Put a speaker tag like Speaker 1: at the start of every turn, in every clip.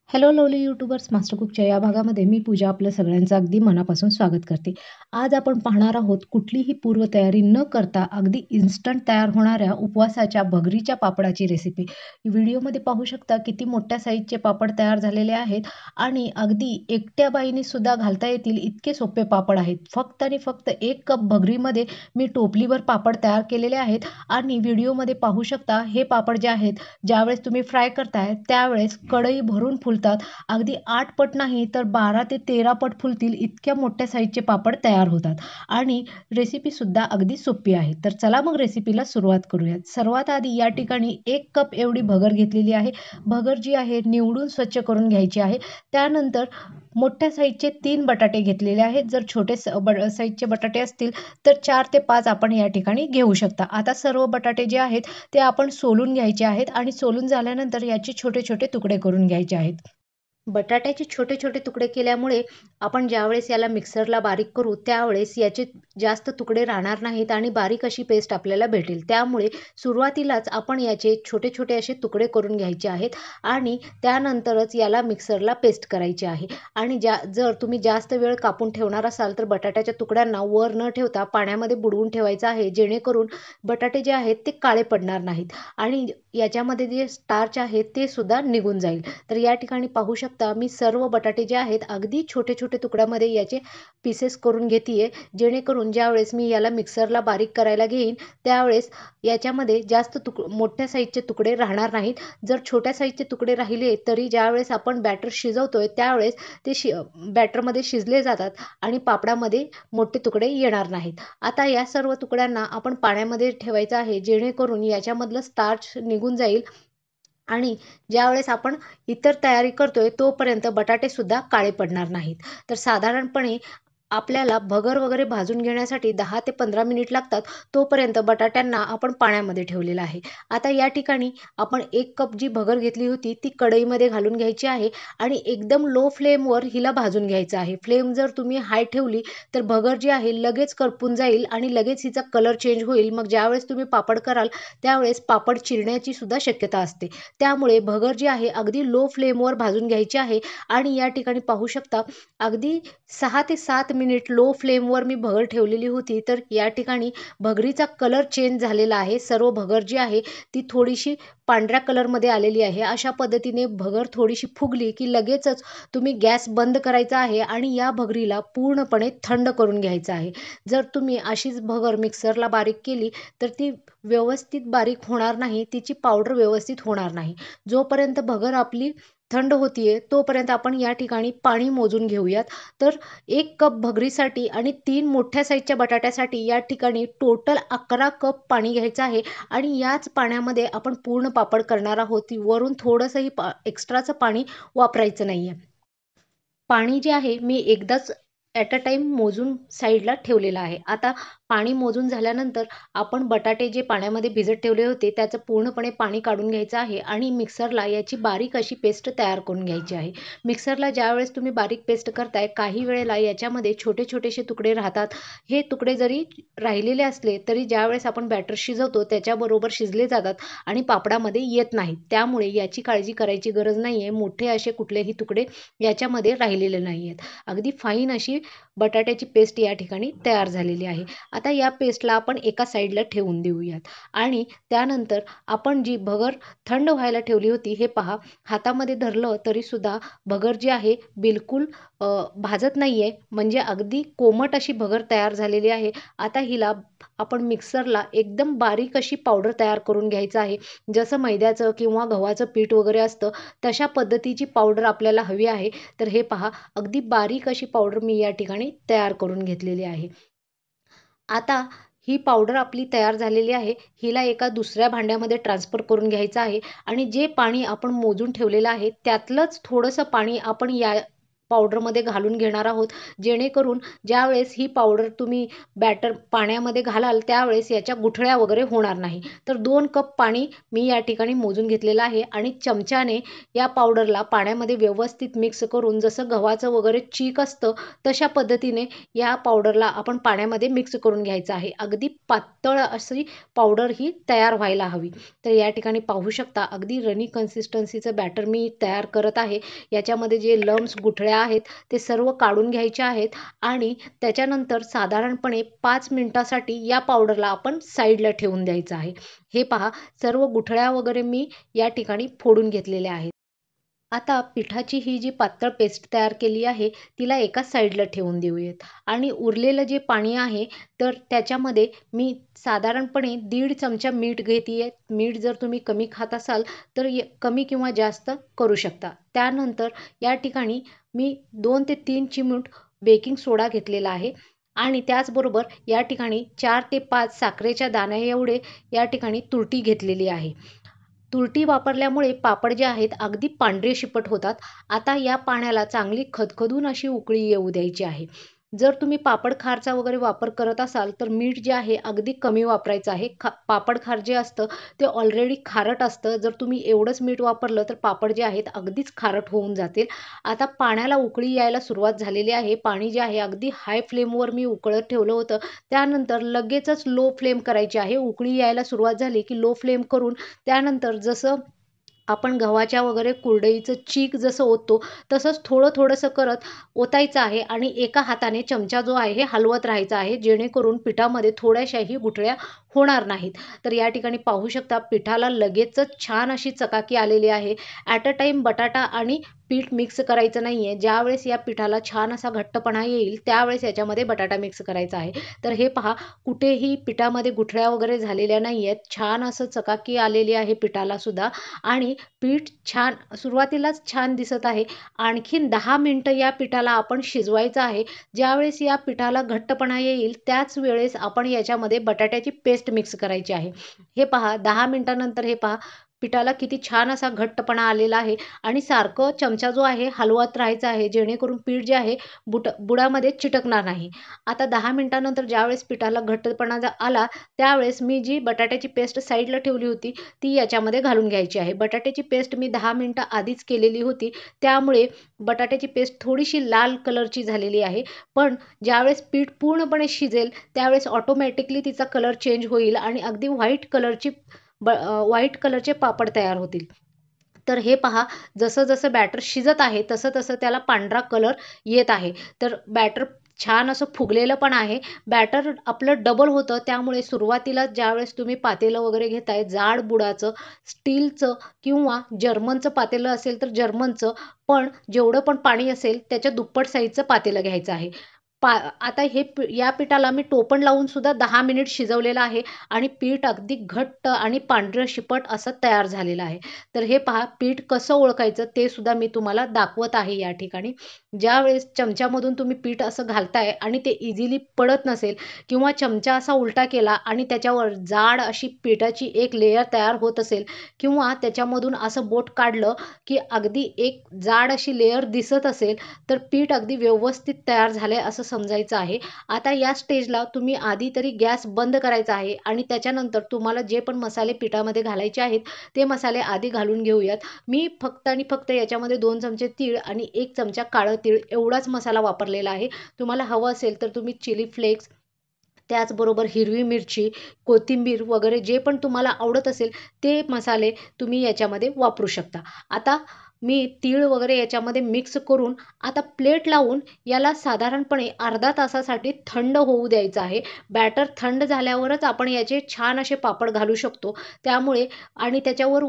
Speaker 1: Hello lovely YouTubers master कुकच्या या भागामध्ये मी पूजा आपलं सगळ्यांचं अगदी मनापासून स्वागत करते. आज आपण पाहणार आहोत कुठलीही पूर्वतयारी न करता अगदी इन्स्टंट तयार होणाऱ्या उपवासाच्या भगरीच्या पापडाची रेसिपी. व्हिडिओमध्ये पाहू शकता किती मोठ्या साईजचे पापड तयार झालेले आहेत आणि अगदी एकट्या बाईने सुद्धा घालता येतील इतके सोपे पापड आहेत. फक्त आणि फक्त 1 कप भगरीमध्ये मी टोपलीवर पापड तयार केलेले आहेत आणि व्हिडिओमध्ये पाहू शकता हे पापड जे आहेत ज्यावेळेस तुम्ही फ्राय करताय त्यावेळेस कढई भरून फुलतात. अगदी 8 पट नाही तर 12 ते 13 पट फुलतील इतक्या मोठ्या साईजचे पापड तयार होतात आणि रेसिपीसुद्धा अगदी सोपी आहे. तर चला मग रेसिपीला सुरुवात करूयात. सर्वात आधी या ठिकाणी 1 कप एवढी भगर घेतलेली आहे. भगर जी आहे निवडून स्वच्छ करून घ्यायची आहे. त्यानंतर मोठ्या साईजचे 3 बटाटे घेतलेले आहेत. जर छोटे साईजचे बटाटे असतील तर 4 ते 5 आपण या ठिकाणी घेऊ शकता. आता सर्व बटाटे जे आहेत ते आपण सोलून घ्यायचे आहेत आणि सोलून झाल्यानंतर याचे छोटे छोटे तुकडे करून घ्यायचे आहेत. बटाट्याचे छोटे छोटे तुकडे केल्यामुळे आपण ज्यावेळेस याला मिक्सरला बारीक करू त्यावेळेस याचे जास्त तुकडे राहणार नाहीत आणि बारीक अशी पेस्ट आपल्याला भेटेल. त्यामुळे सुरुवातीलाच आपण याचे छोटे छोटे असे तुकडे करून घ्यायचे आहेत आणि त्यानंतरच याला मिक्सरला पेस्ट करायची आहे. आणि जर तुम्ही जास्त वेळ कापून ठेवणार असाल तर बटाट्याच्या तुकड्यांना वर न ठेवता पाण्यामध्ये बुडवून ठेवायचं आहे, जेणेकरून बटाटे जे आहेत ते काळे पडणार नाहीत आणि याच्यामध्ये जे स्टार्च आहे ते सुद्धा निघून जाईल. तर या ठिकाणी पाहू शकता मी सर्व बटाटे जे आहेत अगदी छोटे छोटे तुकड्यामध्ये याचे पीसेस करून घेते, जेणेकरून ज्यावेळेस मी याला मिक्सरला बारीक करायला घेईन त्यावेळेस याच्यामध्ये जास्त मोठ्या साईजचे तुकडे राहणार नाहीत. जर छोट्या साईजचे तुकडे राहिले तरी ज्यावेळेस आपण बॅटर शिजवतोय त्यावेळेस ते बॅटरमध्ये शिजले जातात आणि पापडामध्ये मोठे तुकडे येणार नाहीत. आता या सर्व तुकड्यांना आपण पाण्यामध्ये ठेवायचं आहे, जेणेकरून याच्यामधलं स्टार्च निघून जाईल आणि ज्यावेळेस आपण इतर तयारी करतोय तोपर्यंत बटाटेसुद्धा काळे पडणार नाहीत. तर साधारणपणे आपल्याला भगर वगैरे भाजून घेण्यासाठी 10 ते 15 मिनिट लागतात. तोपर्यंत बटाट्यांना आपण पाण्यामध्ये ठेवलेलं आहे. आता या ठिकाणी आपण 1 कप जी भगर घेतली होती ती कढईमध्ये घालून घ्यायची आहे आणि एकदम लो फ्लेमवर हिला भाजून घ्यायचं आहे. फ्लेम जर तुम्ही हाय ठेवली तर भगर जी आहे लगेच करपून जाईल आणि लगेच हिचा कलर चेंज होईल. मग ज्यावेळेस तुम्ही पापड कराल त्यावेळेस पापड चिरण्याची सुद्धा शक्यता असते. त्यामुळे भगर जी आहे अगदी लो फ्लेमवर भाजून घ्यायची आहे आणि या ठिकाणी पाहू शकता अगदी 6 ते 7 मिनिट लो फ्लेमवर मी भगर ठेवलेली होती. तर या ठिकाणी भगरीचा कलर चेंज झालेला आहे. सर्व भगर जी आहे ती थोडीशी पांढऱ्या कलरमध्ये आलेली आहे. अशा पद्धतीने भगर थोडीशी फुगली की लगेचच तुम्ही गॅस बंद करायचा आहे आणि या भगरीला पूर्णपणे थंड करून घ्यायचं आहे. जर तुम्ही अशीच भगर मिक्सरला बारीक केली तर ती व्यवस्थित बारीक होणार नाही, तिची पावडर व्यवस्थित होणार नाही. जोपर्यंत भगर आपली थंड होतीये तोपर्यंत आपण या ठिकाणी पाणी मोजून घेऊयात. तर 1 कप भगरीसाठी आणि 3 मोठ्या साईजच्या बटाट्यासाठी या ठिकाणी टोटल 11 कप पाणी घ्यायचं आहे आणि याच पाण्यामध्ये आपण पूर्ण पापड करणार आहोत. वरून थोडंसंही एक्स्ट्राचं पाणी वापरायचं नाहीये. पाणी जे आहे मी एकदाच ॲट अ टाईम मोजून साईडला ठेवलेलं आहे. आता पाणी मोजून झाल्यानंतर आपण बटाटे जे पाण्यामध्ये भिजत ठेवले होते त्याचं पूर्णपणे पाणी काढून घ्यायचं आहे आणि मिक्सरला याची बारीक अशी पेस्ट तयार करून घ्यायची आहे. मिक्सरला ज्यावेळेस तुम्ही बारीक पेस्ट करताय काही वेळेला याच्यामध्ये छोटे छोटेसे तुकडे राहतात. हे तुकडे जरी राहिलेले असले तरी ज्यावेळेस आपण बॅटर शिजवतो त्याच्याबरोबर शिजले जातात आणि पापडामध्ये येत नाहीत. त्यामुळे याची काळजी करायची गरज नाही आहे. मोठे असे कुठलेही तुकडे याच्यामध्ये राहिलेले नाही आहेत. अगदी फाईन अशी बटाट्याची पेस्ट या ठिकाणी तयार झालेली आहे. आता या पेस्टला आपण एका साईडला ठेवून देऊयात आणि त्यानंतर आपण जी भगर थंड व्हायला ठेवली होती हे पहा, हातामध्ये धरलं तरीसुद्धा भगर जी आहे बिलकुल भाजत नाही आहे, म्हणजे अगदी कोमट अशी भगर तयार झालेली आहे. आता हिला आपण मिक्सरला एकदम बारीक अशी पावडर तयार करून घ्यायचं आहे. जसं मैद्याचं किंवा गव्हाचं पीठ वगैरे असतं तशा पद्धतीची पावडर आपल्याला हवी आहे. तर हे पहा अगदी बारीक अशी पावडर मी या ठिकाणी तयार करून घेतलेली आहे. आता ही पावडर आपली तयार झालेली आहे. हिला एका दुसऱ्या भांड्यामध्ये ट्रान्सफर करून घ्यायचं आहे आणि जे पाणी आपण मोजून ठेवलेलं आहे त्यातलंच थोडंसं पाणी आपण या पावडरमध्ये घालून घेणार आहोत, जेणेकरून ज्यावेळेस ही पावडर तुम्ही बॅटर पाण्यामध्ये घालाल त्यावेळेस याच्या गुठळ्या वगैरे होणार नाही. तर 2 कप पाणी मी या ठिकाणी मोजून घेतलेलं आहे आणि चमच्याने या पावडरला पाण्यामध्ये व्यवस्थित मिक्स करून, जसं गव्हाचं वगैरे चीक असतं तशा पद्धतीने या पावडरला आपण पाण्यामध्ये मिक्स करून घ्यायचं आहे. अगदी पातळ अशी पावडर ही तयार व्हायला हवी. तर या ठिकाणी पाहू शकता अगदी रनी कन्सिस्टन्सीचं बॅटर मी तयार करत आहे. याच्यामध्ये जे लम्स गुठळ्या आहेत ते सर्व काढून घ्यायचे आहेत आणि त्याच्यानंतर साधारणपणे 5 मिनिटासाठी या पावडरला आपण साईडला ठेवून द्यायचं आहे. हे पहा, सर्व गुठळ्या वगैरे मी या ठिकाणी फोडून घेतलेल्या आहेत. आता पिठाची ही जी पातळ पेस्ट तयार केली आहे तिला एका साईडला ठेवून देऊयात आणि उरलेलं जे पाणी आहे तर त्याच्यामध्ये मी साधारणपणे 1.5 चमचा मीठ घेते. मीठ जर तुम्ही कमी खात असाल तर कमी किंवा जास्त करू शकता. त्यानंतर या ठिकाणी मी 2 ते 3 चिमूट बेकिंग सोडा घेतलेला आहे आणि त्याचबरोबर या ठिकाणी 4 ते 5 साखरेच्या दाण्या एवढे या ठिकाणी तुरटी घेतलेली आहे. तुरटी वापरल्यामुळे पापड जे आहेत अगदी पांढरे शिपट होतात. आता या पाण्याला चांगली खदखदून अशी उकळी येऊ द्यायची आहे. जर तुम्ही पापड खारचा वगैरे वापर करत असाल तर मीठ जे आहे अगदी कमी वापरायचं आहे. पापड खार जे असतं ते ऑलरेडी खारट असतं. जर तुम्ही एवढंच मीठ वापरलं तर पापड जे आहेत अगदीच खारट होऊन जातील. आता पाण्याला उकळी यायला सुरुवात झालेली आहे. पाणी जे आहे अगदी हाय फ्लेमवर मी उकळत ठेवलं होतं. त्यानंतर लगेचच लो फ्लेम करायची आहे. उकळी यायला सुरुवात झाली की लो फ्लेम करून त्यानंतर जसं आपण गव्हाच्या वगैरे कुरडईचं चीक जसं ओततो तसंच थोडंसं करत ओतायचं आहे आणि एका हाताने चमचा जो आहे हे हलवत राहायचा आहे, जेणेकरून पिठामध्ये थोड्याशाही गुठळ्या होणार नाहीत. तर या ठिकाणी पाहू शकता पिठाला लगेचच छान अशी चकाकी आलेली आहे. ॲट अ टाईम बटाटा आणि पीठ मिक्स करायचं नाही आहे. ज्यावेळेस या पिठाला छान असा घट्टपणा येईल त्यावेळेस याच्यामध्ये बटाटा मिक्स करायचा आहे. तर हे पहा, कुठेही पिठामध्ये गुठळ्या वगैरे झालेल्या नाही आहेत. छान असं चकाकी आलेली आहे पिठाला सुद्धा आणि पीठ छान सुरुवातीलाच छान दिसत आहे. आणखीन 10 मिनिटं या पिठाला आपण शिजवायचं आहे. ज्यावेळेस या पिठाला घट्टपणा येईल त्याच वेळेस आपण याच्यामध्ये बटाट्याची पेस्ट मिक्स करायची आहे. हे पहा, 10 मिनिटानंतर हे पहा पिठाला किती छान असा घट्टपणा आलेला आहे आणि सारखं चमचा जो आहे हलवत राहायचा आहे, जेणेकरून पीठ जे आहे बुडामध्ये चिटकणार नाही. आता 10 मिनिटानंतर ज्यावेळेस पिठाला घट्टपणा आला त्यावेळेस मी जी बटाट्याची पेस्ट साईडला ठेवली होती ती याच्यामध्ये घालून घ्यायची आहे. बटाट्याची पेस्ट मी 10 मिनिटं आधीच केलेली होती, त्यामुळे बटाट्याची पेस्ट थोडीशी लाल कलरची झालेली आहे. पण ज्यावेळेस पीठ पूर्णपणे शिजेल त्यावेळेस ऑटोमॅटिकली तिचा कलर चेंज होईल आणि अगदी व्हाईट कलरचे पापड तयार होतील. तर हे पहा, जसं बॅटर शिजत आहे तसं त्याला पांढरा कलर येत आहे. तर बॅटर छान असं फुगलेलं पण आहे. बॅटर आपलं डबल होतं, त्यामुळे सुरुवातीला ज्यावेळेस तुम्ही पातेलं वगैरे घेताय जाड बुडाचं, स्टीलचं किंवा जर्मनचं पातेलं असेल तर जर्मनचं, पण जेवढं पण पाणी असेल त्याच्या दुप्पट साईजचं पातेलं घ्यायचं आहे. पा आता या पिठाला मी टोपण लावून सुद्धा 10 मिनिट शिजवलेलं आहे आणि पीठ अगदी घट्ट आणि पांढरं शिपट असं तयार झालेलं आहे. तर हे पहा, पीठ कसं ओळखायचं ते सुद्धा मी तुम्हाला दाखवत आहे या ठिकाणी. ज्यावेळेस चमच्यामधून तुम्ही पीठ असं घालताय आणि ते इझिली पडत नसेल किंवा चमचा असा उलटा केला आणि त्याच्यावर जाड अशी पिठाची एक लेयर तयार होत असेल किंवा त्याच्यामधून असं बोट काढलं की अगदी एक जाड अशी लेयर दिसत असेल, तर पीठ अगदी व्यवस्थित तयार झालंय असं समजायचं आहे. आता या स्टेजला तुम्ही आधी तरी गॅस बंद करायचा आहे आणि त्याच्यानंतर तुम्हाला जे पण मसाले पिठामध्ये घालायचे आहेत ते मसाले आधी घालून घेऊयात. मी फक्त आणि फक्त याच्यामध्ये 2 चमचे तीळ आणि 1 चमचा काळं तीळ एवढाच मसाला वापरलेला आहे. तुम्हाला हवं असेल तर तुम्ही चिली फ्लेक्स, त्याचबरोबर हिरवी मिरची, कोथिंबीर वगैरे जे पण तुम्हाला आवडत असेल ते मसाले तुम्ही याच्यामध्ये वापरू शकता. आता मी तीळ वगैरे याच्यामध्ये मिक्स करून आता प्लेट लावून याला साधारणपणे अर्धा तासासाठी थंड होऊ द्यायचं आहे. बॅटर थंड झाल्यावरच आपण याचे छान असे पापड घालू शकतो. त्यामुळे आणि त्याच्यावर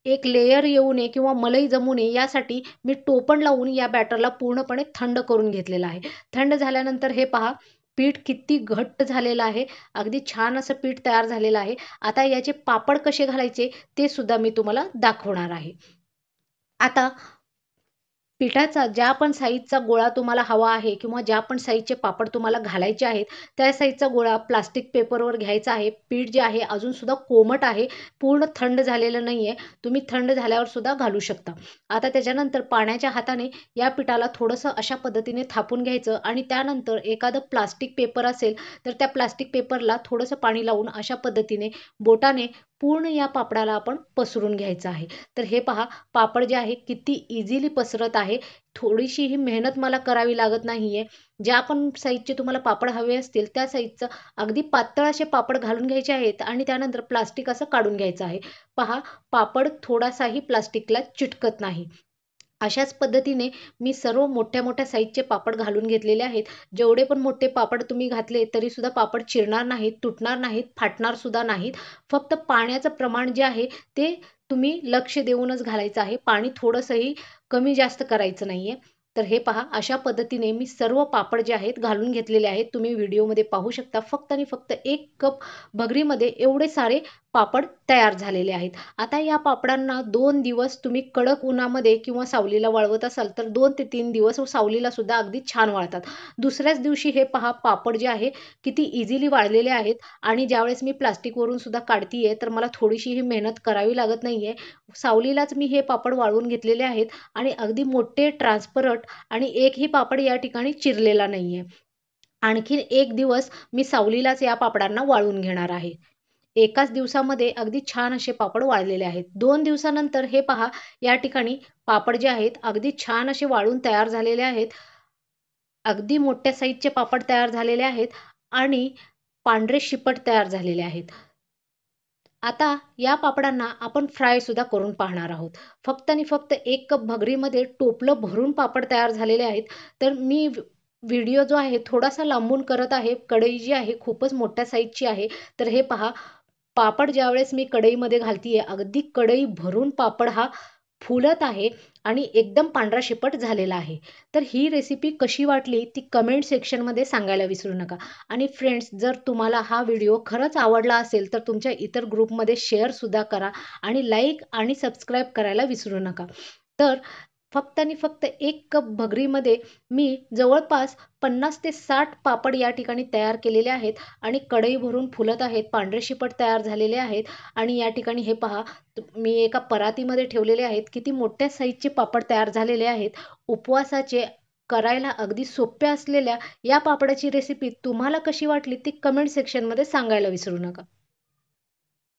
Speaker 1: एक लेयर येऊ नये किंवा मलई जमू नये यासाठी मी टोपण लावून या बॅटरला पूर्णपणे थंड करून घेतलेलं आहे. थंड झाल्यानंतर हे पहा, पीठ किती घट्ट झालेलं आहे. अगदी छान असं पीठ तयार झालेलं आहे. आता याचे पापड कसे घालायचे ते सुद्धा मी तुम्हाला दाखवणार आहे. आता पिठाचा ज्या पण साईजचा गोळा तुम्हाला हवा आहे किंवा ज्या पण साईजचे पापड तुम्हाला घालायचे आहेत त्या साईजचा गोळा प्लास्टिक पेपरवर घ्यायचा आहे. पीठ जे आहे अजूनसुद्धा कोमट आहे, पूर्ण थंड झालेलं नाही आहे. तुम्ही थंड झाल्यावर सुद्धा घालू शकता. आता त्याच्यानंतर पाण्याच्या हाताने या पिठाला थोडंसं अशा पद्धतीने थापून घ्यायचं आणि त्यानंतर एखादं प्लास्टिक पेपर असेल तर त्या प्लास्टिक पेपरला थोडंसं पाणी लावून अशा पद्धतीने बोटाने पूर्ण या पापडाला आपण पसरून घ्यायचं आहे. तर हे पहा, पापड जे आहे किती इझिली पसरत आहे. थोडीशीही मेहनत मला करावी लागत नाहीये. ज्या पण साईजचे तुम्हाला पापड हवे असतील त्या साईजचं अगदी पातळ असे पापड घालून घ्यायचे आहेत आणि त्यानंतर प्लास्टिक असं काढून घ्यायचं आहे. पहा, पापड थोडासाही प्लास्टिकला चिटकत नाही. अशाच पद्धतीने मी सर्व मोठ्या-मोठ्या साईजचे पापड घालून घेतलेले आहेत. जेवढे पण मोठे पापड तुम्ही घातले तरीसुद्धा पापड चिरणार नाहीत, तुटणार नाहीत, फाटणार सुद्धा नाहीत. फक्त पाण्याचं प्रमाण जे आहे ते तुम्ही लक्ष देऊनच घालायचं आहे. पाणी थोडंसंही कमी जास्त करायचं नाहीये. तर हे पहा, अशा पद्धतीने मी सर्व पापड जे आहेत घालून घेतलेले आहेत. तुम्ही व्हिडिओमध्ये पाहू शकता. फक्त आणि फक्त 1 कप भगरीमध्ये एवढे सारे पापड तयार झालेले आहेत. आता या पापडांना 2 दिवस तुम्ही कडक उन्हामध्ये किंवा सावलीला वाळवत असाल तर 2 ते 3 दिवस सावलीला सुद्धा अगदी छान वाळतात. दुसऱ्याच दिवशी हे पहा, पापड जे आहे किती इझिली वाळलेले आहेत आणि ज्यावेळेस मी प्लास्टिकवरून सुद्धा काढतीये तर मला थोडीशीही मेहनत करावी लागत नाहीये. सावलीलाच मी हे पापड वाळवून घेतलेले आहेत आणि अगदी मोठे, ट्रान्सपरंट आणि एकही पापड या ठिकाणी चिरलेला नाहीये. आणखीन 1 दिवस मी सावलीलाच या पापडांना वाळवून घेणार आहे. एकाच दिवसामध्ये अगदी छान असे पापड वाळलेले आहेत. 2 दिवसानंतर हे पहा, या ठिकाणी पापड जे आहेत अगदी छान असे वाळून तयार झालेले आहेत. अगदी मोठ्या साईजचे पापड तयार झालेले आहेत आणि पांढरे शिपट तयार झालेले आहेत. आता या पापडांना आपण फ्राय सुद्धा करून पाहणार आहोत. फक्त आणि फक्त 1 कप भगरीमध्ये टोपलं भरून पापड तयार झालेले आहेत. तर मी व्हिडिओ जो आहे थोडासा लांबून करत आहे. कढई जी आहे खूपच मोठ्या साईजची आहे. तर हे पहा, पापड ज्यावेळेस मी कढईमध्ये घालतीये, अगदी कढई भरून पापड हा फुलत आहे आणि एकदम पांढरा शिपट झालेला आहे. तर ही रेसिपी कशी वाटली ती कमेंट सेक्शनमध्ये सांगायला विसरू नका. आणि फ्रेंड्स, जर तुम्हाला हा व्हिडिओ खरंच आवडला असेल तर तुमच्या इतर ग्रुपमध्ये शेअरसुद्धा करा आणि लाईक आणि सबस्क्राईब करायला विसरू नका. तर फक्त आणि फक्त 1 कप भगरीमध्ये मी जवळपास 50 ते 60 पापड या ठिकाणी तयार केलेले आहेत आणि कढई भरून फुलत आहेत. पांढरे शिपट तयार झालेले आहेत आणि या ठिकाणी हे पहा, मी एका परातीमध्ये ठेवलेले आहेत. किती मोठ्या साईजचे पापड तयार झालेले आहेत. उपवासाचे करायला अगदी सोप्या असलेल्या या पापडाची रेसिपी तुम्हाला कशी वाटली ती कमेंट सेक्शनमध्ये सांगायला विसरू नका.